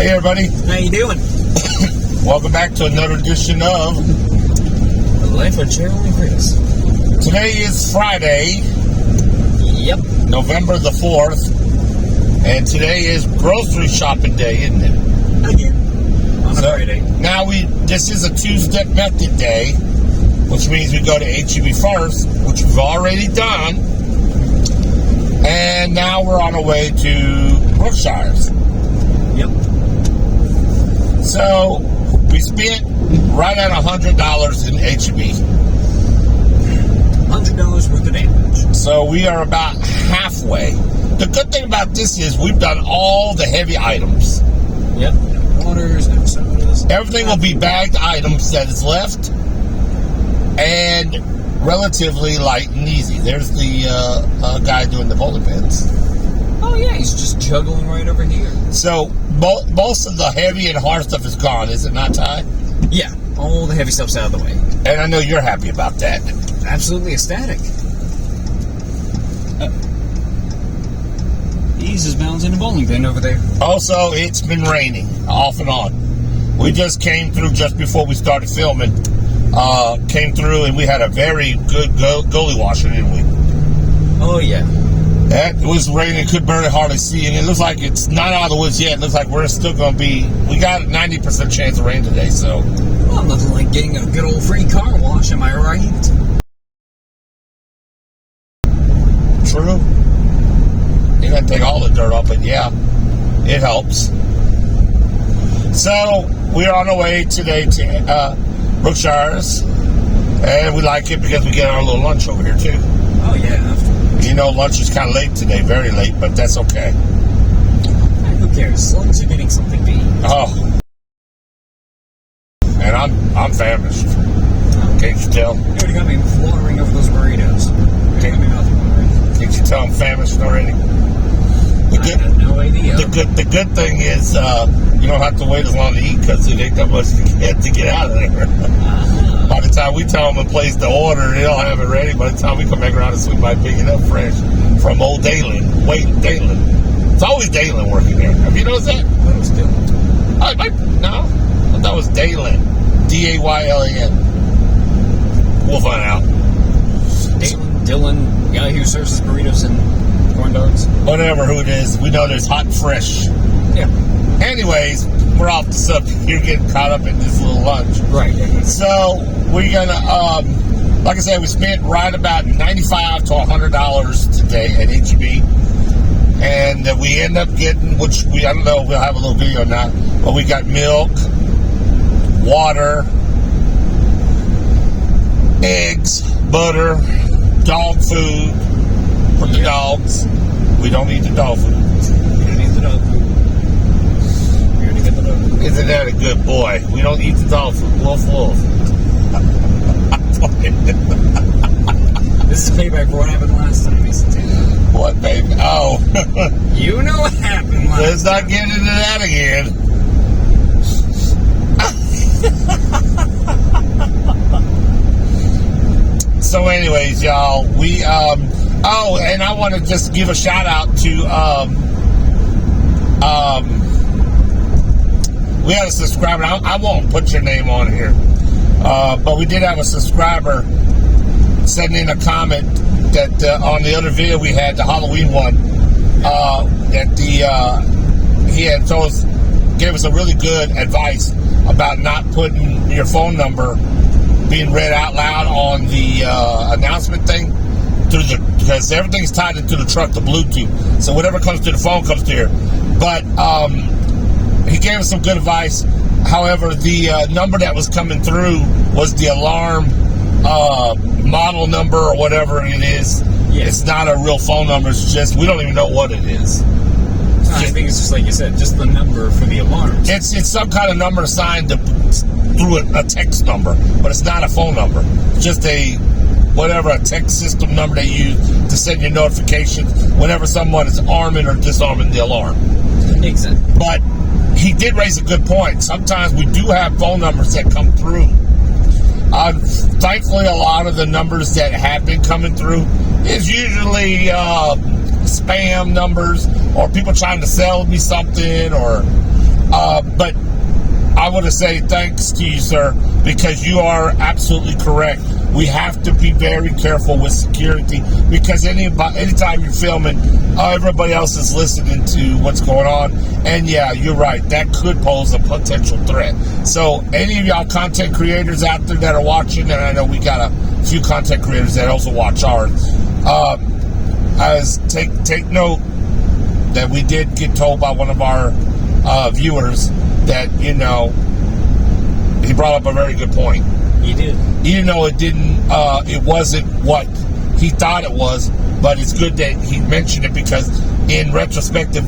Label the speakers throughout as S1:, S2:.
S1: Hey everybody,
S2: How you doing?
S1: welcome back to another edition of
S2: The Life of Cheryl and Chris.
S1: Today is Friday,
S2: Yep.
S1: November the 4th, and today is grocery shopping day, isn't it?
S2: Again. On a Friday.
S1: Now this is a two-step method day, which means we go to HEB first, which we've already done, and now we're on our way to Brookshire's.
S2: Yep.
S1: So we spent right at $100 in HEB.
S2: $100 worth of damage.
S1: So we are about halfway. The good thing about this is we've done all the heavy items.
S2: Yep. No waters, no sodas.
S1: Everything will be bagged items that is left and relatively light and easy. There's the guy doing the bowling pins.
S2: Oh yeah, he's just juggling right over here.
S1: So most of the heavy and hard stuff is gone, is it not, Ty?
S2: Yeah, all the heavy stuff's out of the way.
S1: And I know you're happy about that.
S2: Absolutely ecstatic. He's just balancing a bowling pin over there.
S1: Also, it's been raining off and on. We just came through just before we started filming. Came through and we had a very good goalie washer, didn't we?
S2: Oh yeah.
S1: That was raining, could barely hardly see, and it looks like it's not out of the woods yet. It looks like we're still going to be, we got a 90% chance of rain today, so.
S2: Well, nothing like getting a good old free car wash, am I right?
S1: True. You got to take all the dirt off, but yeah, it helps. So, we're on our way today to Brookshire's, and we like it because we get our little lunch over here, too.
S2: Oh yeah,
S1: You know, lunch is kind of late today, very late, but that's okay.
S2: who cares? As long as you're getting something to eat.
S1: Oh. And I'm famished. Can't you tell?
S2: You already got me fluttering over those burritos. Can't me mouth watering.
S1: Can't you tell I'm famished already?
S2: I had no idea.
S1: The good thing is you don't have to wait as long to eat because it ain't that much to get out of there. By the time we tell them to place the order, they'll have it ready. By the time we come back around, we might pick it up fresh from old Dalen. Wait, Dalen. It's always Dalen working there. Have you noticed that?
S2: I thought it was Dylan.
S1: No. I thought it was Dalen. Daylan. We'll find out.
S2: Dylan, guy who serves his burritos and corn dogs.
S1: Whatever who it is, we know there's hot and fresh.
S2: Yeah.
S1: Anyways, we're off the subject. You're getting caught up in this little lunch.
S2: Right.
S1: So we're gonna, like I said, we spent right about $95 to $100 today at HEB, and we end up getting, which I don't know if we'll have a little video or not, but we got milk, water, eggs, butter, dog food for the dogs. We don't need the dog food.
S2: You don't need the dog food. We already got the dog food.
S1: Isn't that a good boy? We don't eat the dog food. Wolf, wolf.
S2: This is payback for what happened last time, isn't it?
S1: What, baby? Oh.
S2: You know what happened last
S1: Let's not
S2: time.
S1: get into that again. So anyways, y'all, we, and I want to just give a shout out to, we had a subscriber. I won't put your name on here, but we did have a subscriber send in a comment that on the other video we had, the Halloween one, that he had told us, gave us a really good advice about not putting your phone number being read out loud on the announcement thing because everything's tied into the truck, the Bluetooth. So whatever comes to the phone comes to here. But he gave us some good advice. However, the number that was coming through was the alarm model number or whatever it is.
S2: Yeah.
S1: It's not a real phone number. It's just, we don't even know what it is.
S2: I think it's just like you said, just the number for the alarms.
S1: It's some kind of number assigned through a text number, but it's not a phone number. It's just a text system number they use to send you notifications whenever someone is arming or disarming the alarm.
S2: Exactly.
S1: But he did raise a good point. Sometimes we do have phone numbers that come through. Thankfully, a lot of the numbers that have been coming through is usually spam numbers or people trying to sell me something or But I want to say thanks to you, sir, because you are absolutely correct. We have to be very careful with security because anytime you're filming, everybody else is listening to what's going on. And yeah, you're right. That could pose a potential threat. So any of y'all content creators out there that are watching, and I know we got a few content creators that also watch ours, take note that we did get told by one of our viewers that, you know, he brought up a very good point.
S2: He did.
S1: Even though it wasn't what he thought it was, but it's good that he mentioned it because in retrospective,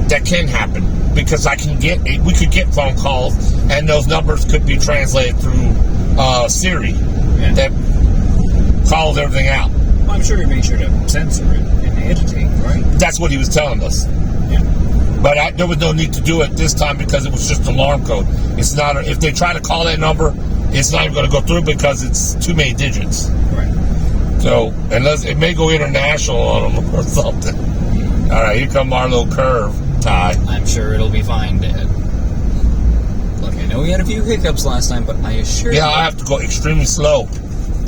S1: that can happen. Because we could get phone calls and those numbers could be translated through Siri that calls everything out.
S2: Well, I'm sure he made sure to censor it and editing, right?
S1: That's what he was telling us.
S2: Yeah.
S1: But there was no need to do it this time because it was just an alarm code. It's not. If they try to call that number, it's not even going to go through because it's too many digits.
S2: Right.
S1: So unless it may go international on them or something. All right, here come our little curve, Ty.
S2: I'm sure it'll be fine, Dad. Look, I know we had a few hiccups last time, but I assure you.
S1: Yeah, I have to go extremely slow.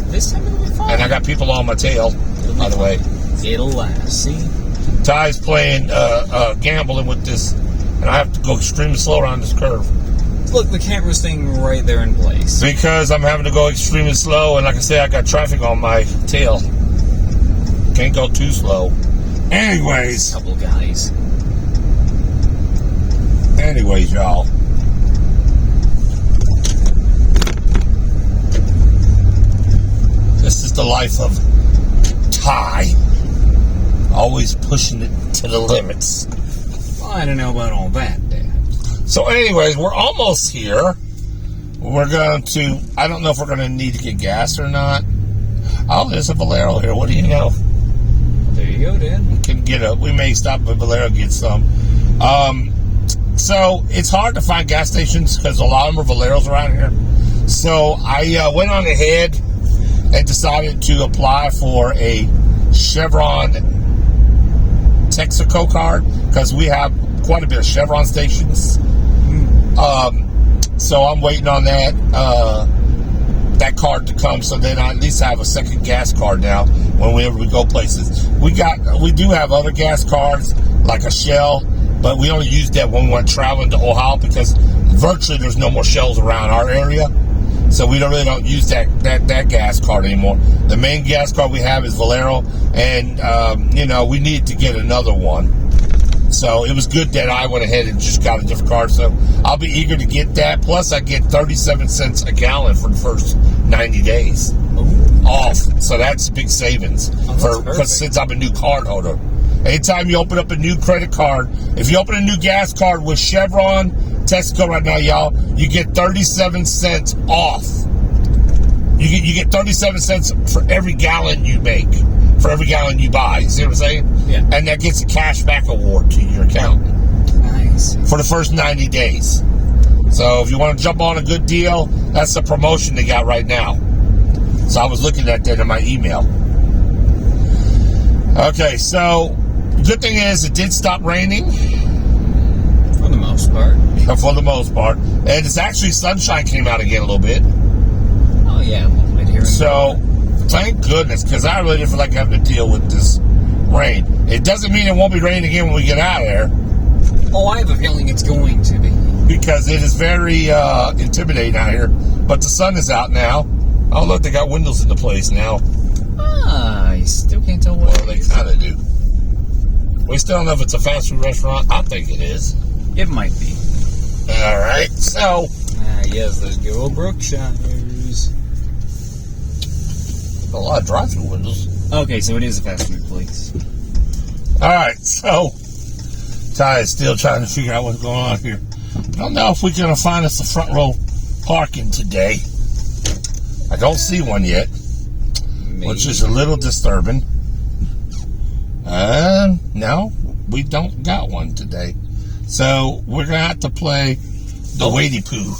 S2: This time it'll be fine.
S1: And I got people on my tail, by the way.
S2: It'll last. See?
S1: Ty's playing gambling with this, and I have to go extremely slow around this curve.
S2: Look, the camera's staying right there in place.
S1: Because I'm having to go extremely slow, and like I said, I got traffic on my tail. Can't go too slow. Anyways,
S2: Couple guys.
S1: Y'all. This is the life of Ty. Always pushing it to the limits.
S2: Well, I don't know about all that, Dad.
S1: So anyways, we're almost here. We're going to, I don't know if we're going to need to get gas or not. Oh, there's a Valero here. What do you know?
S2: There you go, Dad.
S1: We may stop at Valero and get some. So it's hard to find gas stations because a lot of them are Valeros around here. So I went on ahead and decided to apply for a Chevron Texaco card because we have quite a bit of Chevron stations. So I'm waiting on that card to come, so then I at least have a second gas card now whenever we go places. We do have other gas cards like a Shell, but we only use that when we went traveling to Ohio because virtually there's no more Shells around our area. So we really don't use that gas card anymore. The main gas card we have is Valero, and we need to get another one. So it was good that I went ahead and just got a different card. So I'll be eager to get that. Plus, I get 37 cents a gallon for the first 90 days off. So that's big savings since I'm a new card holder. Anytime you open up a new credit card, if you open a new gas card with Chevron Texaco right now, y'all, you get 37 cents off. You get 37 cents for every gallon you make, for every gallon you buy. You see what I'm saying?
S2: Yeah.
S1: And that gets a cash back award to your account.
S2: Nice.
S1: For the first 90 days. So if you want to jump on a good deal, that's the promotion they got right now. So I was looking at that in my email. Okay, so good thing is it did stop raining.
S2: For the most part.
S1: Yeah, for the most part. And it's actually sunshine came out again a little bit.
S2: Oh, yeah. Well, here
S1: so, thank goodness, because I really didn't feel like having to deal with this rain. It doesn't mean it won't be raining again when we get out of there.
S2: Oh, I have a feeling it's going to be.
S1: Because it is very intimidating out here. But the sun is out now. Oh, look, they got windows in the place now.
S2: I still can't tell what
S1: they kind of do. We still don't know if it's a fast food restaurant. I think it is.
S2: It might be.
S1: All right, so.
S2: Yes, those good old Brookshires.
S1: A lot of drive-through windows.
S2: Okay, so it is a fast food place.
S1: All right, so Ty is still trying to figure out what's going on here. Don't know if we're going to find us a front row parking today. I don't see one yet, which is a little disturbing. No, we don't got one today. So we're going to have to play the Wadey Poo.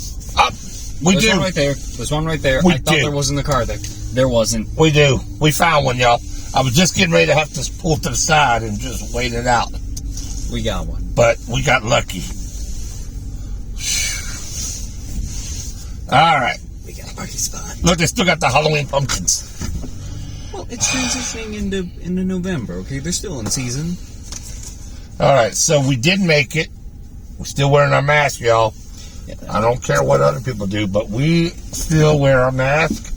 S2: There's one right there. There's one right there. I thought there was in the car there. There wasn't.
S1: We do. We found one, y'all. I was just getting ready to have to pull to the side and just wait it out.
S2: We got one.
S1: But we got lucky. All right.
S2: We got a party spot.
S1: Look, they still got the Halloween pumpkins.
S2: Well, it's transitioning into November, okay? They're still in season.
S1: All right, so we did make it. We're still wearing our mask, y'all.
S2: Yeah.
S1: I don't care what other people do, but we still wear our mask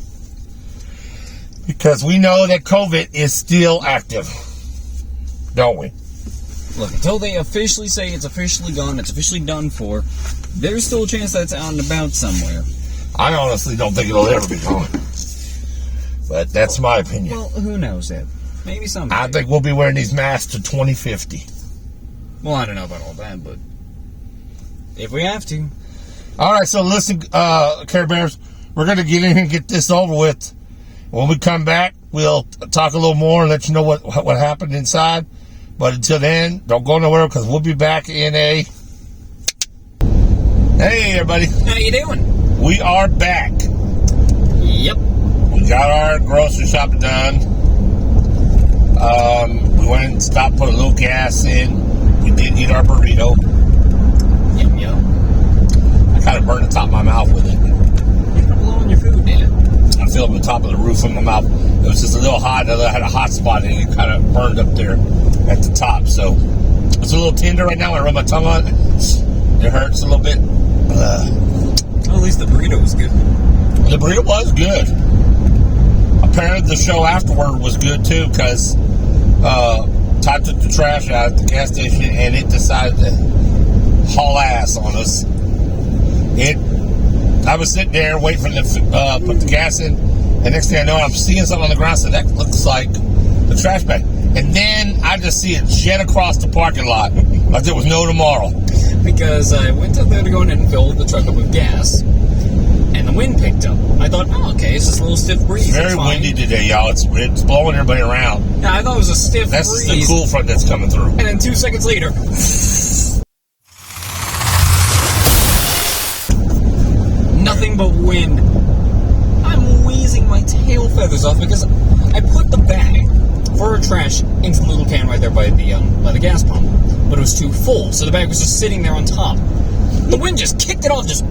S1: because we know that COVID is still active, don't we?
S2: Look, until they officially say it's officially gone, it's officially done for, there's still a chance that it's out and about somewhere.
S1: I honestly don't think it'll ever be gone. But that's my opinion.
S2: Well, who knows, Ed? Maybe someday.
S1: I think we'll be wearing these masks to 2050.
S2: Well, I don't know about all that, but if we have to.
S1: All right, so listen, Care Bears, we're going to get in here and get this over with. When we come back, we'll talk a little more and let you know what happened inside. But until then, don't go nowhere because we'll be back in a... Hey, everybody.
S2: How you doing?
S1: We are back.
S2: Yep.
S1: We got our grocery shopping done. We went and stopped, put a little gas in. We did eat our burrito.
S2: Yum, yum.
S1: I kind of burned the top of my mouth with it.
S2: You're blowing your food, Dan.
S1: I feel the top of the roof of my mouth. It was just a little hot. I had a hot spot and it kind of burned up there at the top. So it's a little tender right now. I rub my tongue on it. It hurts a little bit.
S2: Well, at least the burrito was good.
S1: The burrito was good. Apparently the show afterward was good too because Todd took the trash out at the gas station and it decided to haul ass on us. I was sitting there waiting for them to put the gas in, and next thing I know, I'm seeing something on the ground, so that looks like the trash bag. And then I just see it jet across the parking lot like there was no tomorrow.
S2: Because I went out there to go in and fill the truck up with gas, and the wind picked up. I thought, oh, okay, it's just a little stiff breeze.
S1: It's very windy today, y'all. It's blowing everybody around.
S2: Yeah, I thought it was a stiff
S1: That's
S2: breeze.
S1: That's the cool front that's coming through.
S2: And then 2 seconds later... nothing but wind. I'm wheezing my tail feathers off because I put the bag for trash into the little can right there by the gas pump, but it was too full, so the bag was just sitting there on top. The wind just kicked it off, just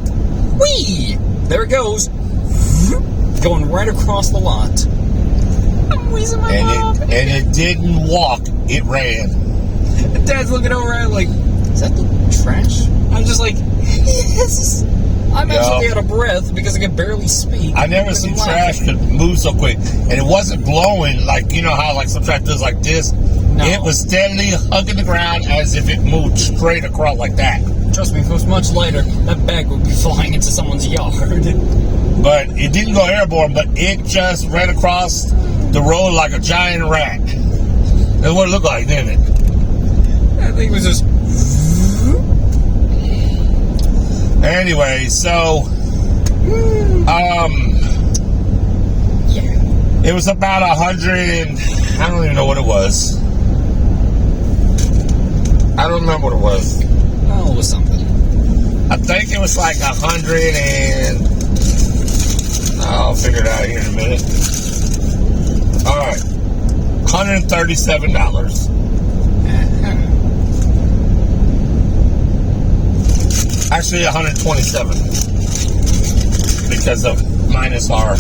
S2: whee! There it goes, going right across the lot. I'm wheezing my mouth.
S1: And it didn't walk; it ran.
S2: And Dad's looking over at it like, is that the trash? I'm just like, yes. I'm absolutely out of breath because I can barely speak.
S1: I never seen trash could move so quick. And it wasn't blowing like, you know how like some trash does like this? No. It was steadily hugging the ground as if it moved straight across like that.
S2: Trust me, if it was much lighter, that bag would be flying into someone's yard.
S1: But it didn't go airborne, but it just ran across the road like a giant rat. That's what it looked like, didn't it?
S2: I think it was just...
S1: Anyway, so it was about 100 and I don't even know what it was. I don't remember what it was.
S2: Oh, it was something.
S1: I think it was like 100 and I'll figure it out here in a minute. All right, $137. Actually, 127 because of minus our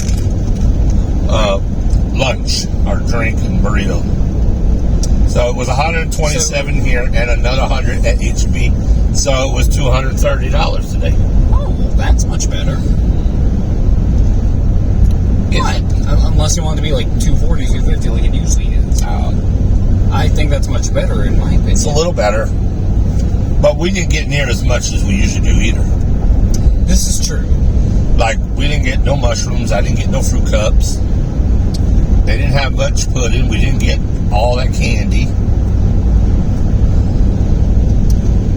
S1: lunch, our drink and burrito. So it was 127 here and another 100 at HB. So it was $230 today.
S2: Oh, that's much better. Unless you want it to be like 240, 250 like it usually is. I think that's much better in my opinion.
S1: It's a little better. But we didn't get near as much as we usually do either.
S2: This is true.
S1: Like, we didn't get no mushrooms. I didn't get no fruit cups. They didn't have much pudding. We didn't get all that candy.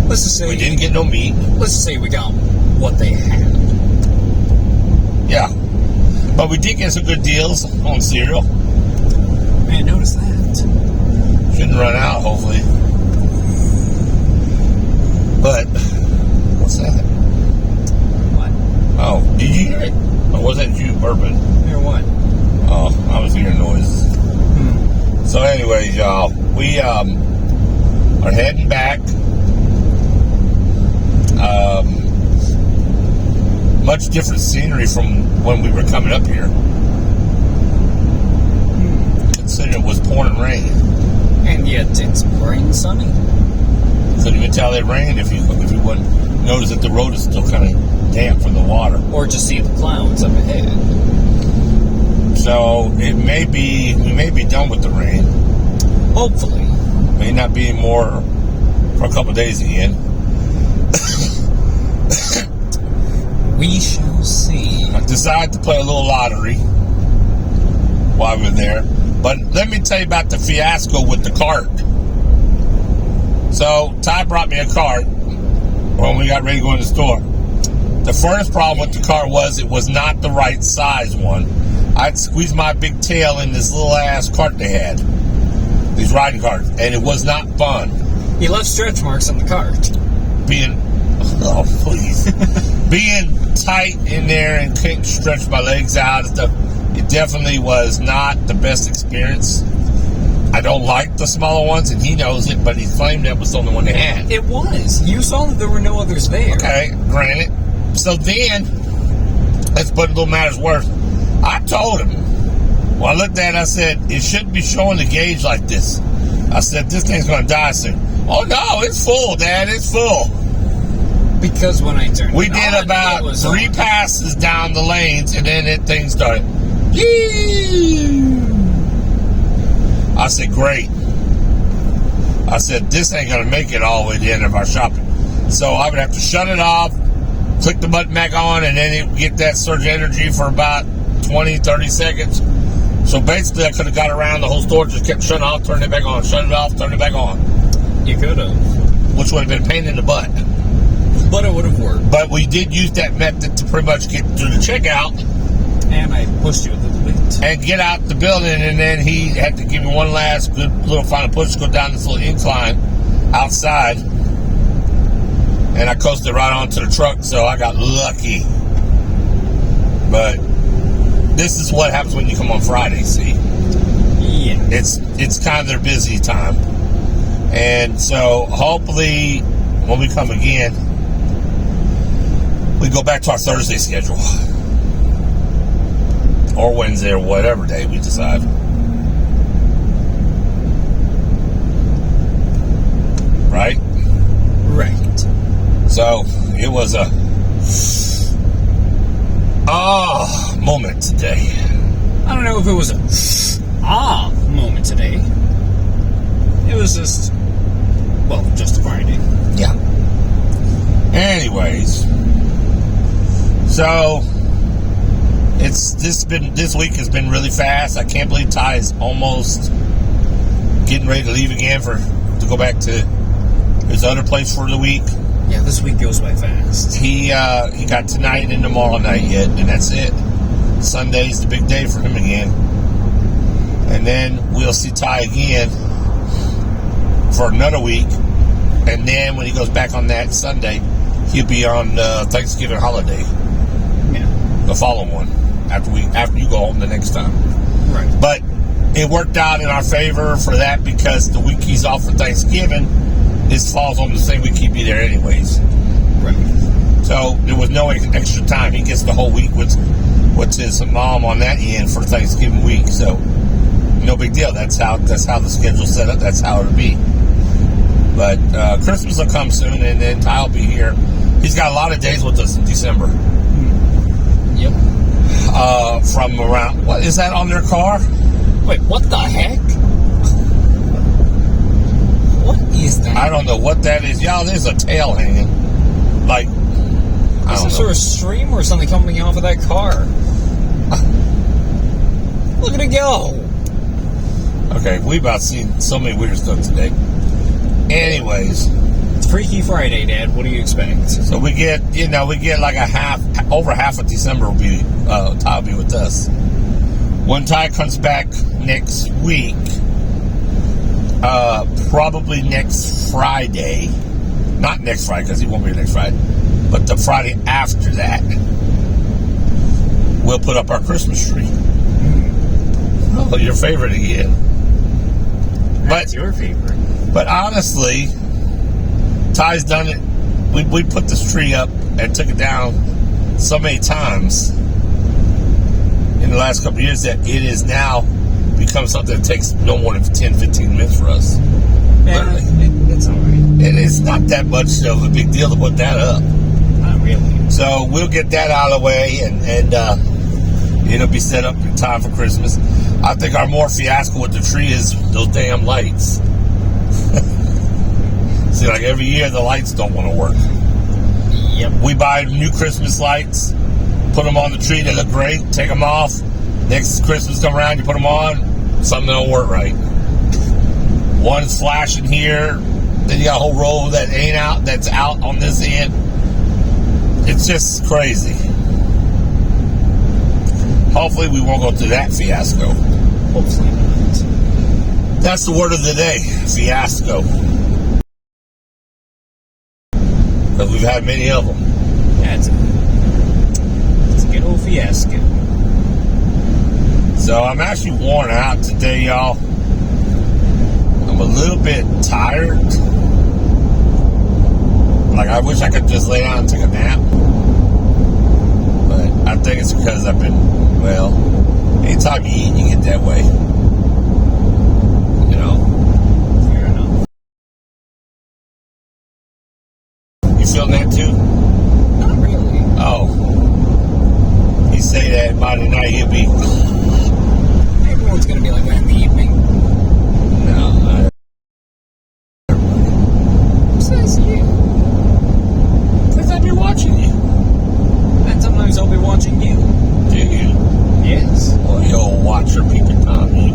S2: Let's just say...
S1: we didn't get no meat.
S2: Let's just say we got what they had.
S1: Yeah. But we did get some good deals on cereal.
S2: Man, notice that.
S1: Shouldn't run out, hopefully. But, what's that?
S2: What?
S1: Oh, did you hear it? Or was that you burping?
S2: Hear what?
S1: Oh, I was hearing noises. So anyways, y'all, we are heading back. much different scenery from when we were coming up here. Considering it was pouring rain.
S2: And yet it's bright and sunny.
S1: Couldn't even tell it rained if you wouldn't notice that the road is still kind of damp from the water.
S2: Or just see the clouds up ahead.
S1: So we may be done with the rain.
S2: Hopefully.
S1: May not be more for a couple of days again.
S2: We shall see.
S1: I decided to play a little lottery while we were there. But let me tell you about the fiasco with the cart. So Ty brought me a cart when we got ready to go in the store. The first problem with the cart was it was not the right size one. I'd squeezed my big tail in this little ass cart they had. These riding carts. And it was not fun.
S2: He left stretch marks on the cart.
S1: Oh, please. Being tight in there and couldn't stretch my legs out and stuff. It definitely was not the best experience. I don't like the smaller ones, and he knows it, but he claimed that was the only one they had.
S2: It was. You saw that there were no others there.
S1: Okay, granted. So then, let's put a little matters worse. I told him, when I looked at it, I said, it shouldn't be showing the gauge like this. I said, this thing's going to die soon. Oh, no, it's full, Dad, it's full.
S2: Because when I turned
S1: We
S2: it
S1: did
S2: on,
S1: about
S2: it was
S1: 3
S2: on.
S1: passes down the lanes, and then that thing started. I said, great. I said, this ain't going to make it all the way to the end of our shopping. So I would have to shut it off, click the button back on, and then it would get that surge of energy for about 20, 30 seconds. So basically, I could have got around the whole store, just kept shutting off, turning it back on, shut it off, turn it back on.
S2: You could have.
S1: Which would have been a pain in the butt.
S2: But it would have worked.
S1: But we did use that method to pretty much get to the checkout.
S2: And I pushed you a little bit.
S1: And get out the building, and then he had to give me one last good little final push to go down this little incline outside. And I coasted right onto the truck, so I got lucky. But this is what happens when you come on Friday, see?
S2: Yeah.
S1: It's kind of their busy time. And so hopefully when we come again, we go back to our Thursday schedule. Or Wednesday or whatever day we decide. Right?
S2: Right.
S1: So it was a moment today.
S2: I don't know if it was a moment today. It was just a Friday.
S1: Yeah. Anyways, so this week has been really fast. I can't believe Ty is almost getting ready to leave again to go back to his other place for the week.
S2: Yeah, this week goes by fast.
S1: He got tonight and tomorrow night yet, and that's it. Sunday's the big day for him again. And then we'll see Ty again for another week. And then when he goes back on that Sunday, he'll be on Thanksgiving holiday.
S2: Yeah.
S1: The following one. After you go home the next time.
S2: Right.
S1: But it worked out in our favor for that because the week he's off for Thanksgiving, this falls on the same week he'd be there anyways.
S2: Right.
S1: So there was no extra time. He gets the whole week with his mom on that end for Thanksgiving week. So no big deal. That's how the schedule's set up. That's how it'll be. But Christmas will come soon, and then Ty will be here. He's got a lot of days with us in December.
S2: Yep.
S1: From around, what is that on their car?
S2: Wait, what the heck? What is that?
S1: I don't know what that is. Y'all, there's a tail hanging. Like, I don't
S2: Some
S1: know.
S2: sort of stream or something coming off of that car. Look at it go.
S1: Okay, we about seen so many weird stuff today. Anyways,
S2: It's Freaky Friday, Dad. What do you expect?
S1: so we get like over half of December will be, Ty will be with us. When Ty comes back next week, probably next Friday, not next Friday because he won't be here next Friday, but the Friday after that, we'll put up our Christmas tree. Oh, your favorite again.
S2: That's your favorite.
S1: But honestly, Ty's done it. We put this tree up and took it down so many times in the last couple of years that it is now become something that takes no more than 10, 15 minutes for us.
S2: Yeah, it's all right.
S1: And it's not that much of a big deal to put that up.
S2: Not really.
S1: So we'll get that out of the way, and it'll be set up in time for Christmas. I think our more fiasco with the tree is those damn lights. See, like every year the lights don't want to work.
S2: Yep.
S1: We buy new Christmas lights, put them on the tree, they look great, take them off. Next Christmas come around, you put them on, something don't work right. One's flashing here, then you got a whole row that ain't out, that's out on this end. It's just crazy. Hopefully we won't go through that fiasco.
S2: Hopefully not.
S1: That's the word of the day, fiasco. Because we've had many of them.
S2: Yeah, it's a good old fiasco.
S1: So I'm actually worn out today, y'all. I'm a little bit tired. Like, I wish I could just lay down and take a nap. But I think it's because I've been, well, anytime you eat, you get that way. You know?
S2: Fair enough.
S1: You feeling that too?
S2: Not really.
S1: Oh. He say that by the night he'll be...
S2: Everyone's going to be like that in the evening.
S1: No.
S2: Who says you?
S1: Because I'll be watching you.
S2: And sometimes I'll be watching you.
S1: Do you?
S2: Yes.
S1: Oh, you old watcher, peeping Tom, you.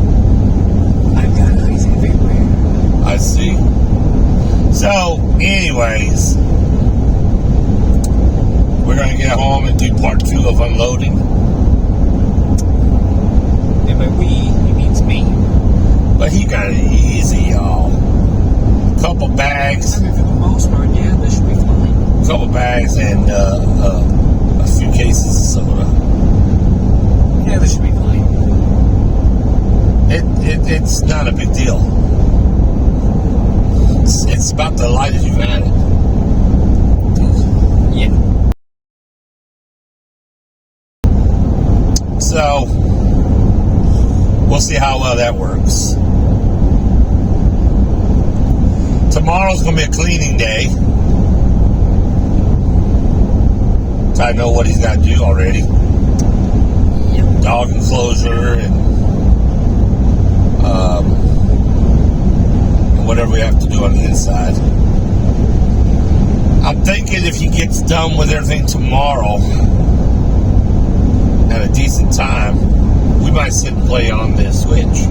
S2: I've got eyes everywhere.
S1: I see. So, anyways, we're going to get home and do part 2 of unloading.
S2: And by we, he means me.
S1: But he got it easy, y'all. Couple bags.
S2: I mean, for the most part, yeah, this should be fine.
S1: Couple bags and a few cases of soda.
S2: Yeah, this should be fine.
S1: It's not a big deal. It's about the light as you've had it.
S2: Yeah.
S1: So, we'll see how well that works. Tomorrow's going to be a cleaning day. So I know what he's got to do already.
S2: Yep.
S1: Dog enclosure and whatever we have to do on the inside. I'm thinking if he gets done with everything tomorrow at a decent time, we might sit and play on the Switch.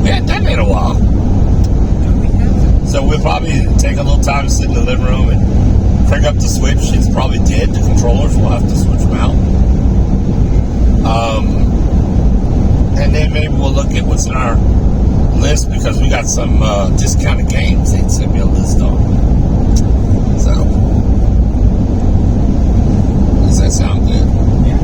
S1: We hadn't done it in a while.
S2: No, we haven't.
S1: So we'll probably take a little time to sit in the living room and crank up the Switch. It's probably dead, the controllers. We'll have to switch them out. And then maybe we'll look at what's in our list because we got some discounted games they'd send me a list on. So, does that sound good?
S2: Yeah.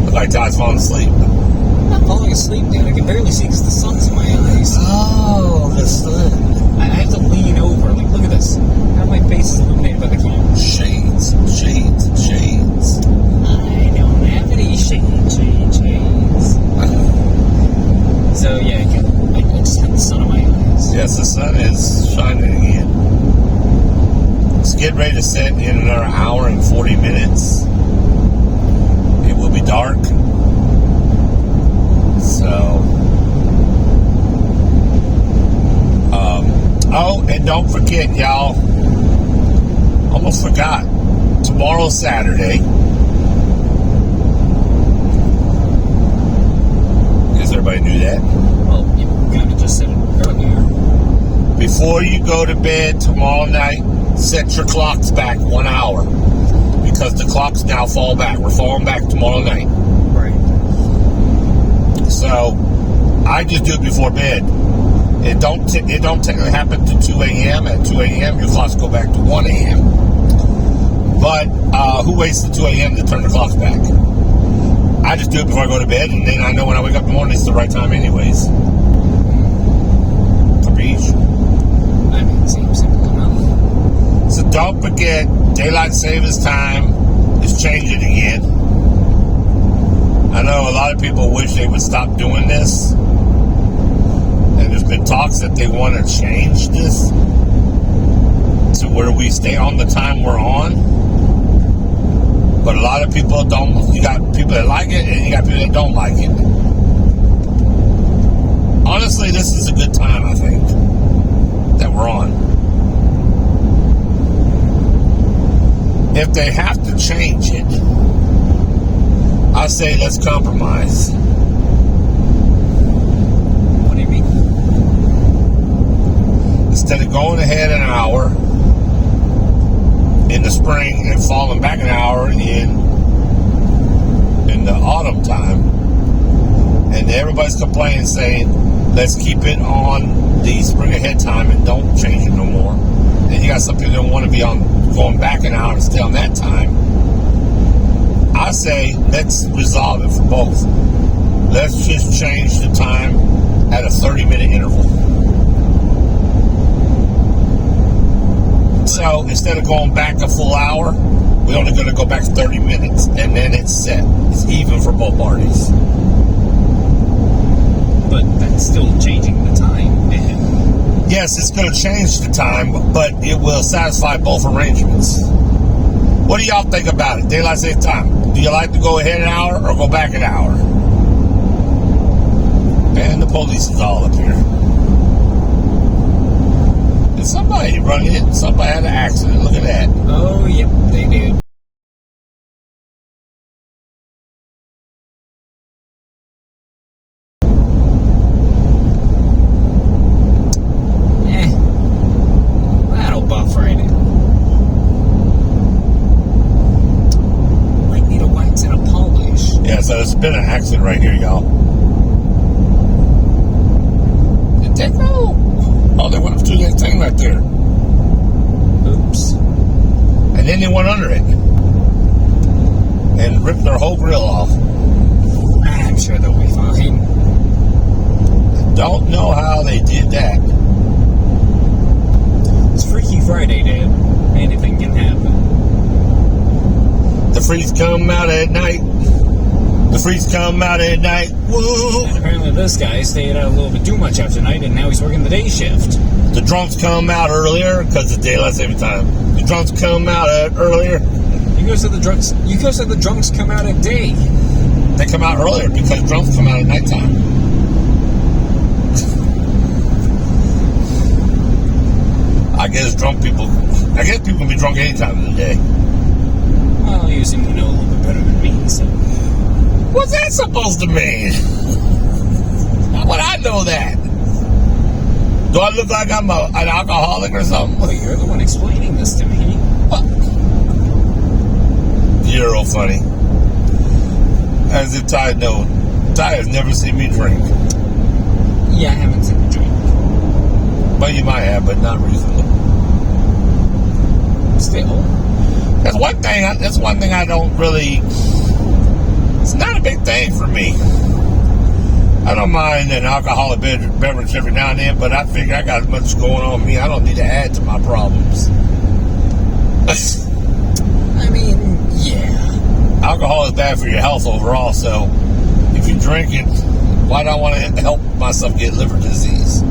S1: Look like Todd's falling asleep.
S2: I'm not falling asleep, dude. I can barely see because the sun's in my eyes.
S1: Oh, the sun.
S2: I have to lean over. Like, look at this. How my face is illuminated by the camera.
S1: Shades.
S2: I don't have any shades. So, yeah, I just have the sun in my eyes.
S1: Yes, the sun is shining again. It's getting ready to set in another hour and 40 minutes. It will be dark. So, oh, and don't forget, y'all, almost forgot, tomorrow's Saturday. Guess everybody knew that.
S2: Well, you kind of just said it earlier.
S1: Before you go to bed tomorrow night, set your clocks back 1 hour. Because the clocks now fall back. We're falling back tomorrow night.
S2: Right.
S1: So, I just do it before bed. It don't technically happen to 2 a.m. At 2 a.m., your clocks go back to 1 a.m. But who waits till 2 a.m. to turn the clocks back? I just do it before I go to bed, and then I know when I wake up in the morning, it's the right time anyways. Capiche?
S2: I mean, it seems simple enough.
S1: So don't forget, daylight savings time is let's change it again. I know a lot of people wish they would stop doing this. And there's been talks that they want to change this to where we stay on the time we're on. But a lot of people don't. You got people that like it, and you got people that don't like it. Honestly, this is a good time, I think, that we're on. If they have to change it, I say let's compromise.
S2: What do you mean?
S1: Instead of going ahead an hour in the spring and falling back an hour in the autumn time, and everybody's complaining saying let's keep it on the spring ahead time and don't change it no more. And you got some people that want to be on going back an hour and stay on that time. I say let's resolve it for both. Let's just change the time at a 30-minute interval. So instead of going back a full hour, we're only going to go back 30 minutes, and then it's set. It's even for both parties.
S2: But that's still changing the time, man.
S1: Yes, it's going to change the time, but it will satisfy both arrangements. What do y'all think about it? Daylight saving time. Do you like to go ahead an hour or go back an hour? And the police is all up here. And somebody run in. Somebody had an accident. Look at that.
S2: Oh, yep, they did. That'll buff right in. Might need a wax and a polish.
S1: Yeah, so there's been an accident right here, y'all. Did they go? Oh, they went up to that thing right there.
S2: Oops.
S1: And then they went under it. And ripped their whole grill off.
S2: I'm sure they'll be fine.
S1: Don't know how they did that.
S2: It's Freaky Friday, Dad. Anything can happen.
S1: The freaks come out at night. The freaks come out at night. Woo!
S2: And apparently this guy stayed out a little bit too much after night, and now he's working the day shift.
S1: The drunks come out earlier because it's daylight saving time. The drunks come out earlier.
S2: You guys said the drunks. You guys said the drunks come out at day.
S1: They come out earlier because drunks come out at nighttime. I guess people can be drunk any time of the day.
S2: Well, you seem to know a little bit better than me, so.
S1: What's that supposed to mean? How would I know that? Do I look like I'm an alcoholic or something?
S2: Well, you're the one explaining this to me.
S1: What? You're real funny. As if Ty knows. Ty has never seen me drink.
S2: Yeah, I haven't seen the drink.
S1: But you might have, but not recently.
S2: Still.
S1: That's one thing I don't really... It's not a big thing for me. I don't mind an alcoholic beverage every now and then, but I figure I got as much going on with me. I don't need to add to my problems.
S2: I mean, yeah.
S1: Alcohol is bad for your health overall, so if you drink it, why do I want to help myself get liver disease?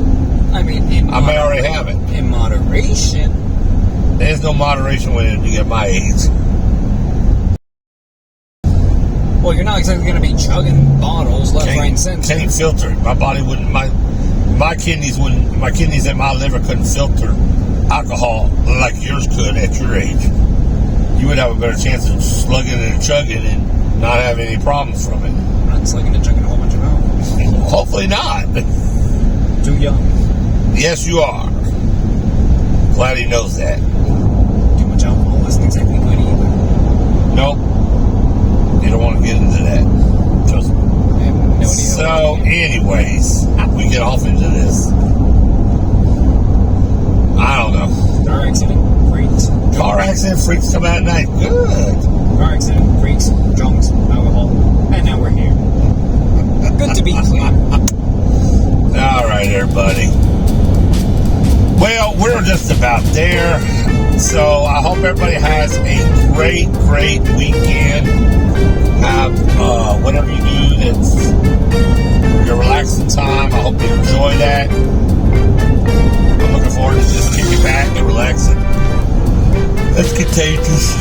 S2: I mean,
S1: I may already have it.
S2: In moderation.
S1: There's no moderation when you get my age.
S2: Well, you're not exactly going to be chugging bottles left, right, and center.
S1: Can't filter it. My body wouldn't. My kidneys wouldn't. My kidneys and my liver couldn't filter alcohol like yours could at your age. You would have a better chance of slugging and chugging and not have any problems from it.
S2: I'm not slugging and chugging a whole bunch of alcohol.
S1: Hopefully not.
S2: Too young.
S1: Yes, you are. Glad he knows that.
S2: Too much alcohol isn't exactly good either.
S1: Nope. You don't want to get into that. Trust me.
S2: I have no idea.
S1: So, anyways, we get off into this. I don't know.
S2: Car accident, freaks.
S1: Car accident, freaks come out at night. Good.
S2: Car accident, freaks, drunks, alcohol. And now we're here. Good to be clear.
S1: All right, everybody. Well, we're just about there. So I hope everybody has a great weekend. Have whatever you do that's your relaxing time. I hope you enjoy that. I'm looking forward to just kicking back and relaxing. That's contagious.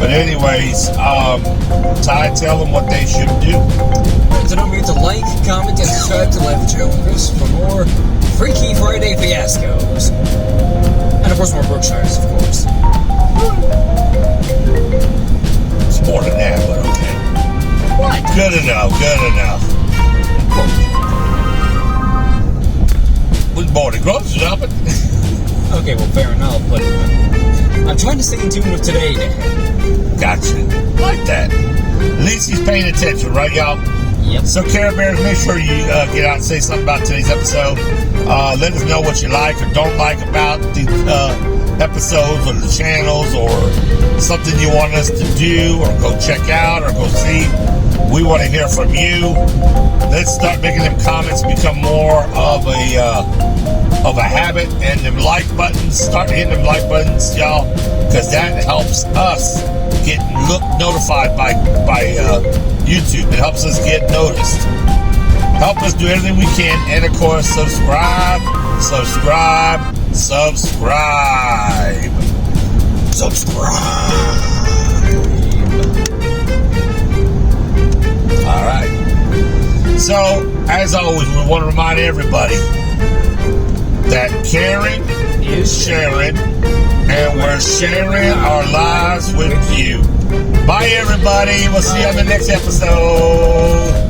S1: But anyways, Ty, tell them what they should do.
S2: So don't forget to like, comment, and subscribe to Live with Cheryl and Chris for more Freaky Friday fiascos. And of course more Brookshires, of course.
S1: It's more than that, but okay. What? Good enough. What's more than grocery shopping?
S2: Okay, well, fair enough, but I'm trying to stay in tune with today, Dad.
S1: Gotcha. Like that. At least he's paying attention, right, y'all?
S2: Yep.
S1: So, Care Bears, make sure you get out and say something about today's episode. Let us know what you like or don't like about the episodes or the channels or something you want us to do or go check out or go see. We want to hear from you. Let's start making them comments become more of a habit, and them like buttons, start hitting them like buttons, y'all, because that helps us get notified by YouTube. It helps us get noticed. Help us do everything we can, and of course, subscribe. All right. So, as always, we want to remind everybody that caring is sharing, and we're sharing our lives with you. Bye, everybody. We'll see you on the next episode.